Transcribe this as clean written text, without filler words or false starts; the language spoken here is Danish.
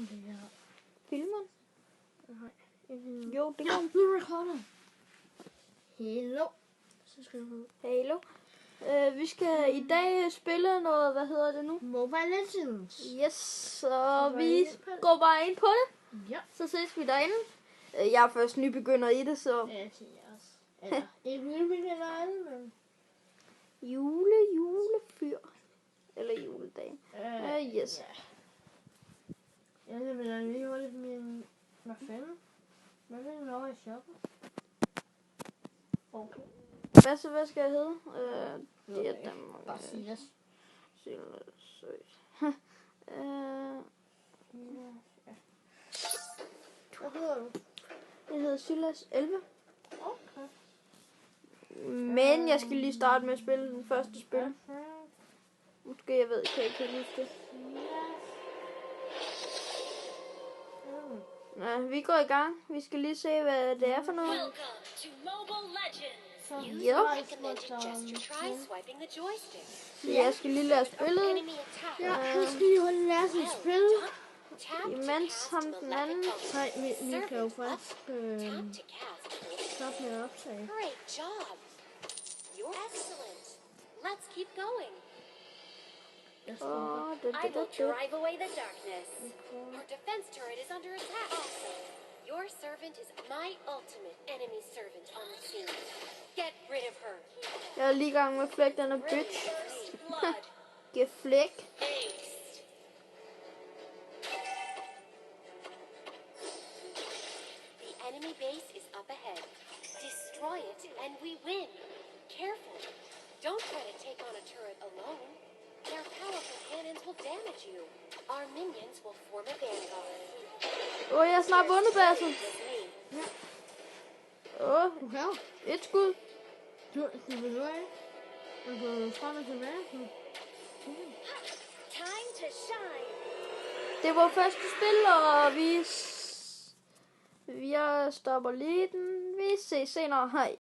filmen det her? Filmen? Nej. Jo, det Ja, kom. nu recorder. Hello. Så skal du Halo. Vi skal i dag spille noget, hvad hedder det nu? Mobile Legends. Yes, så vi ind på det. går bare ind på det. Ja. Så ses vi derinde. Jeg er først nybegynder i det, så... Ja, det siger jeg også. Eller, ikke nybegynder alle, men... Julefyr. Eller juledag. Yes. Ja. Jeg vil lige hurtigt min... Hvad fanden? Hvad vil du over i shoppen? Okay. Hvad skal jeg hedde? Det er dem. Bare Silas. Silas. Hvad hedder du? Jeg hedder Silas 11. Okay. Men jeg skal lige starte med at spille den første spil. Måske, jeg ved, kan jeg ikke huske det. Ja, vi går i gang. Vi skal lige se, hvad det er for noget. Welcome to Mobile Legends. Use Yep. the recommended gesture. Try swiping the joystick. Så jeg skal lige lære spillet. Enemy attack. Ja, han skal lige holde lære sig at spille. Tap to Imens cast ham den anden. malefic Nej, vi kan jo faktisk Tap to cast. stoppe med at optage. Great job. You're excellent. Let's keep going. Jeg stopper. I will drive away the darkness. Our defense turret is under attack. Your servant is my ultimate enemy servant on the scene. Get rid of her. Jeg er lige i gang med at flække den her bitch. First blood. Geflæk. Aced. The enemy base is up ahead. Destroy it and we win. Careful. Don't try to take on a turret alone. Their powerful cannons will damage you. Our minions will form a vanguard. Jeg har snart vundet bassen. With me. Du kan jo. Et skud. Du vil nu af. Og gå frem og tilbage. Time to shine. Det var første spil, og vi stopper lige den. Vi ses senere. Hej.